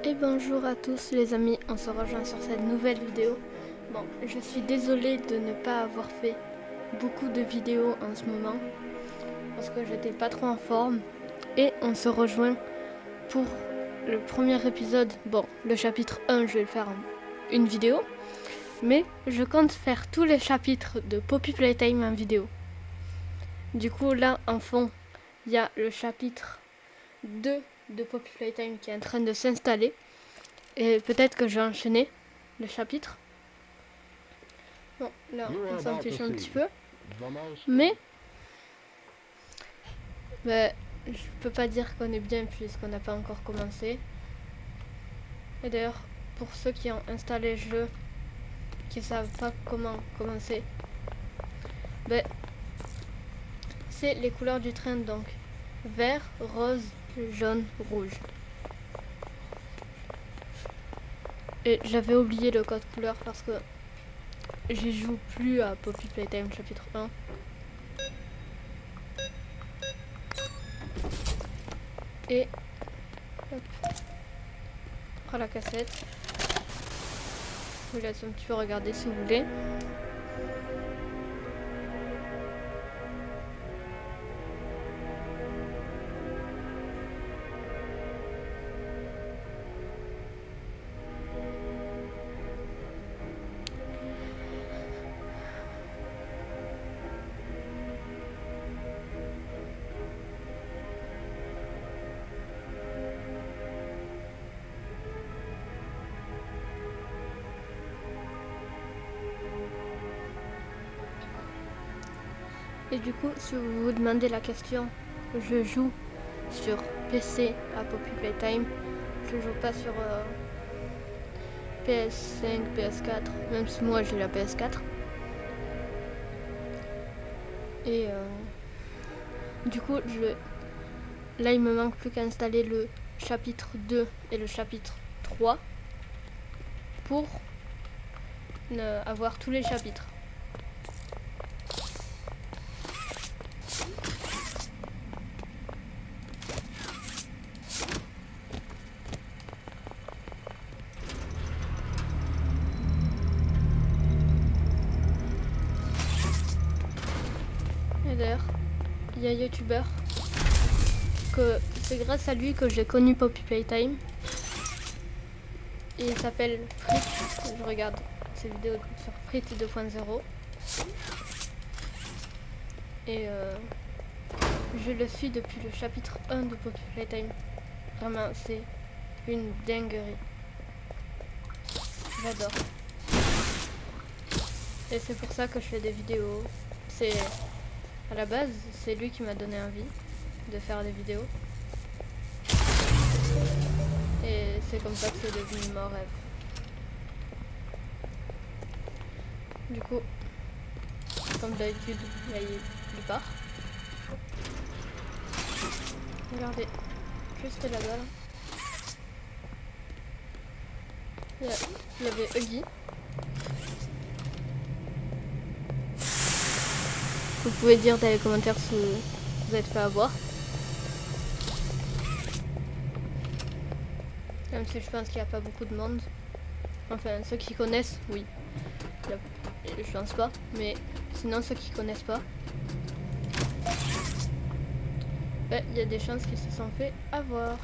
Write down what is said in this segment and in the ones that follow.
Et bonjour à tous les amis, on se rejoint sur cette nouvelle vidéo. Bon, je suis désolée de ne pas avoir fait beaucoup de vidéos en ce moment parce que j'étais pas trop en forme. Et on se rejoint pour le premier épisode. Bon, le chapitre 1 je vais le faire en une vidéo, mais je compte faire tous les chapitres de Poppy Playtime en vidéo. Du coup là en fond il y a le chapitre 2 de Poppy Playtime qui est en train de s'installer. Et peut-être que j'ai enchaîné le chapitre. Bon, là, on s'en fiche un petit peu. Mais, je peux pas dire qu'on est bien puisqu'on n'a pas encore commencé. Et d'ailleurs, pour ceux qui ont installé le jeu, qui savent pas comment commencer, c'est les couleurs du train donc. Vert, rose, jaune, rouge. Et j'avais oublié le code couleur parce que j'y joue plus à Poppy Playtime chapitre 1. Et hop, on prend la cassette. Je vous laisse un petit peu regarder si vous voulez. Et du coup, si vous vous demandez la question, je joue sur PC à Poppy Playtime. Je joue pas sur PS5, PS4, même si moi j'ai la PS4. Et du coup, là il me manque plus qu'à installer le chapitre 2 et le chapitre 3 pour avoir tous les chapitres. Et d'ailleurs, il y a un youtubeur que c'est grâce à lui que j'ai connu Poppy Playtime. Il s'appelle Fritz. Je regarde ses vidéos sur Fritz 2.0. Et je le suis depuis le chapitre 1 de Poppy Playtime. Vraiment, c'est une dinguerie. J'adore. Et c'est pour ça que je fais des vidéos. C'est à la base, c'est lui qui m'a donné envie de faire des vidéos. Et c'est comme ça que c'est devenu mon rêve. Du coup, comme d'habitude, il part. Regardez, juste là-bas. Il y avait Huggy. Vous pouvez dire dans les commentaires si vous êtes fait avoir. Même si je pense qu'il n'y a pas beaucoup de monde. Enfin, ceux qui connaissent, oui. Je pense pas. Mais sinon, ceux qui connaissent pas, il y a des chances qu'ils se sont fait avoir.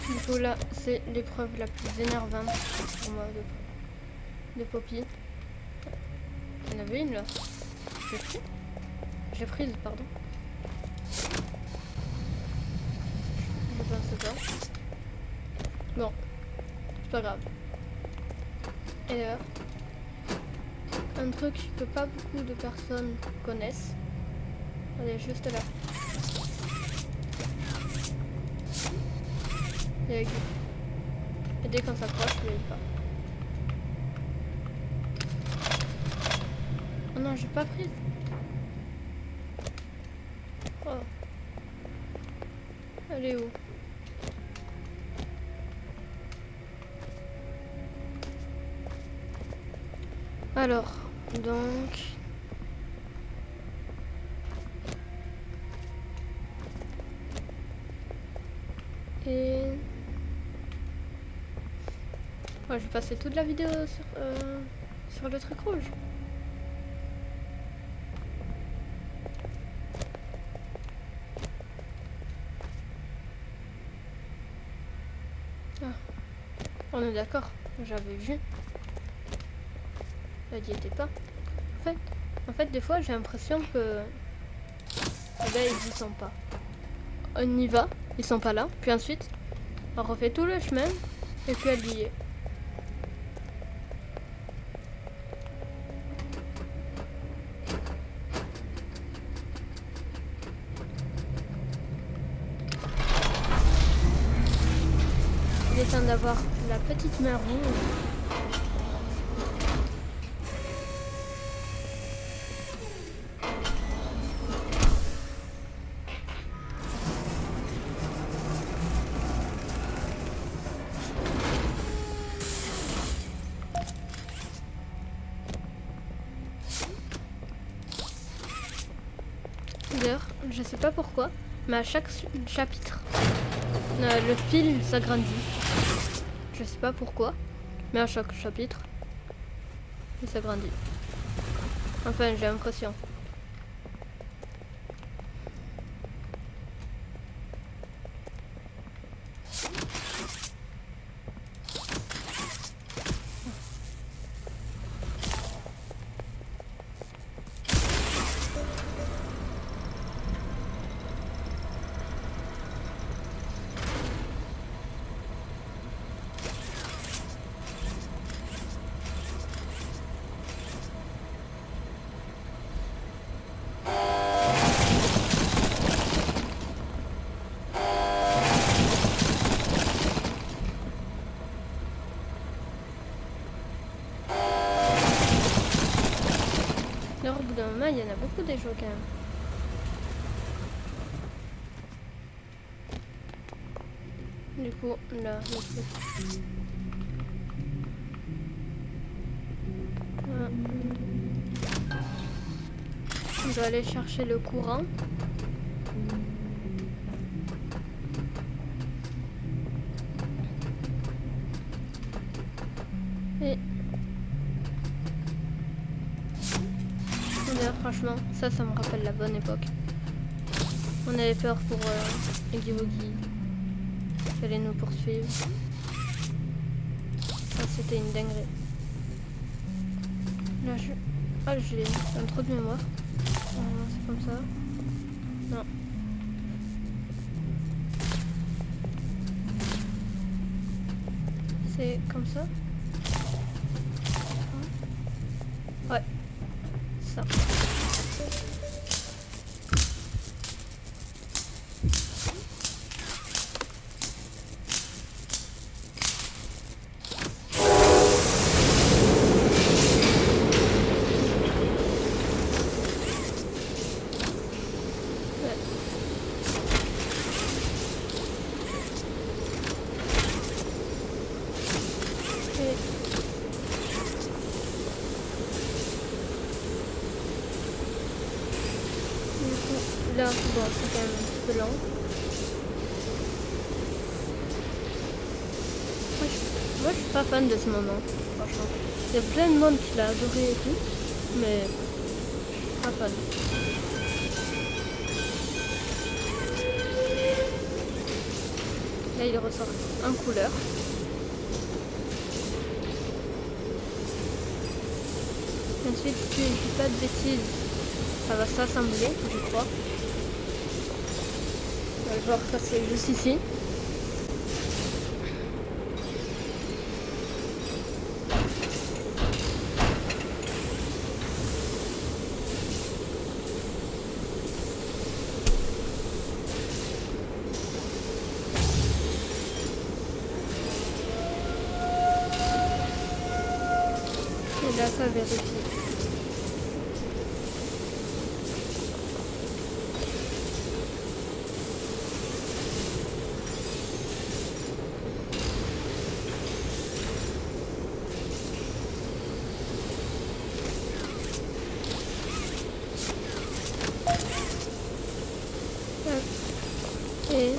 Du coup là, c'est l'épreuve la plus énervante pour moi de Poppy. Il y en avait une là. J'ai prise, pardon. Je pense pas. Bon, c'est pas grave. Et d'ailleurs, un truc que pas beaucoup de personnes connaissent. Elle est juste là. Et dès qu'on s'approche, il est pas. Oh non, j'ai pas prise. Oh. Elle est où? Alors, donc... Et... Ouais, je vais passer toute la vidéo sur le truc rouge. Ah. On est d'accord, j'avais vu. Elle n'y était pas. En fait, des fois, j'ai l'impression que... Eh ben, ils y sont pas. On y va, ils sont pas là. Puis ensuite, on refait tout le chemin. Et puis elle y est. Il est temps d'avoir la petite main rouge. D'ailleurs, je sais pas pourquoi, mais à chaque chapitre, le fil s'agrandit. Je sais pas pourquoi, mais à chaque chapitre, il s'agrandit. Enfin, j'ai l'impression. D'ailleurs, au bout d'un moment, il y en a beaucoup des jeux quand même. Du coup, là, le truc. Voilà. On doit aller chercher le courant. Et d'ailleurs, franchement, ça me rappelle la bonne époque. On avait peur pour Huggy Wuggy qui allait nous poursuivre. Ça, c'était une dinguerie. Là, j'ai un trou de mémoire. C'est comme ça. Non. C'est comme ça. Ouais. Ça. Là, bon, c'est quand même un petit peu lent. Moi, je suis pas fan de ce moment, franchement. Il y a plein de monde qui l'a adoré et tout, mais pas fan. Là, il ressort en couleur. Ensuite, si je dis pas de bêtises, ça va s'assembler, je crois. Genre, ça c'est juste ici. Et là, ça vérifie. Hop. Et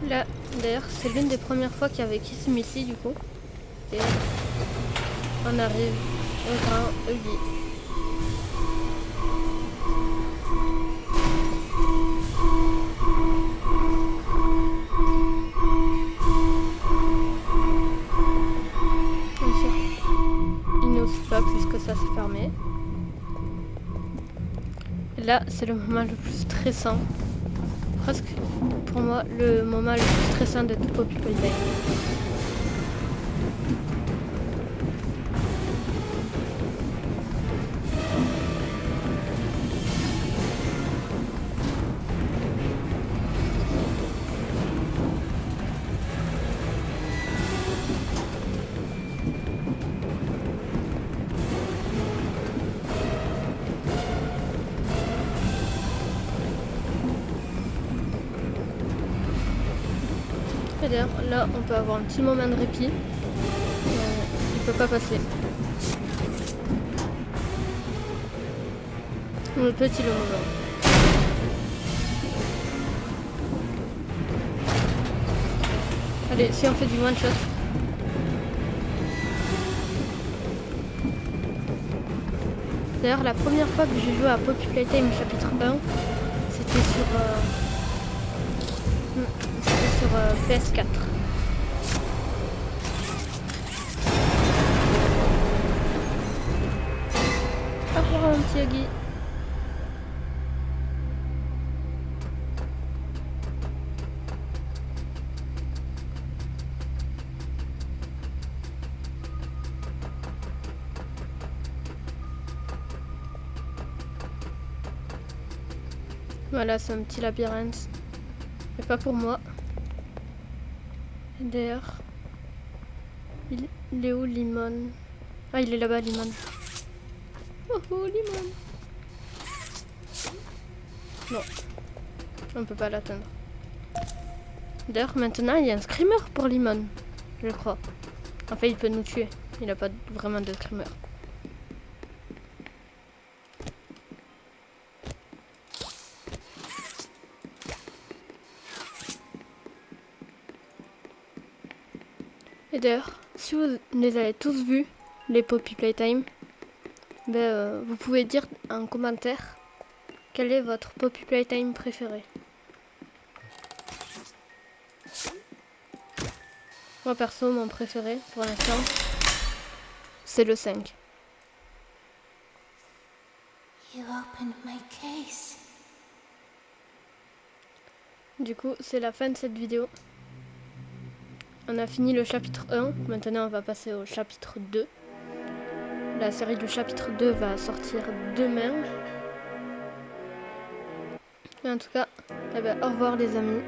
là, d'ailleurs, c'est l'une des premières fois qu'il y avait Kiss Missy du coup. Et on arrive au grand Huggy. Bien sûr, il n'ose pas puisque ça s'est fermé. Et là, c'est le moment le plus stressant. Presque pour moi le moment le plus stressant de tout Poppy Playtime. Et d'ailleurs là on peut avoir un petit moment de répit. Il peut pas passer. Le petit le moment. Allez, si on fait du one shot. D'ailleurs la première fois que j'ai joué à Poppy Playtime chapitre 1, c'était sur PS4. Au revoir mon petit Huggy. Voilà, c'est un petit labyrinthe. Mais pas pour moi. D'ailleurs, il est où Limon? Ah, il est là-bas, Limon. Oh, oh, Limon. Non, on peut pas l'atteindre. D'ailleurs, maintenant, il y a un screamer pour Limon, je crois. Enfin, il peut nous tuer. Il n'a pas vraiment de screamer. Et d'ailleurs, si vous les avez tous vus, les Poppy Playtime, vous pouvez dire en commentaire quel est votre Poppy Playtime préféré. Moi perso, mon préféré pour l'instant, c'est le 5. You opened my case. Du coup, c'est la fin de cette vidéo. On a fini le chapitre 1, maintenant on va passer au chapitre 2. La série du chapitre 2 va sortir demain. Mais en tout cas, au revoir les amis.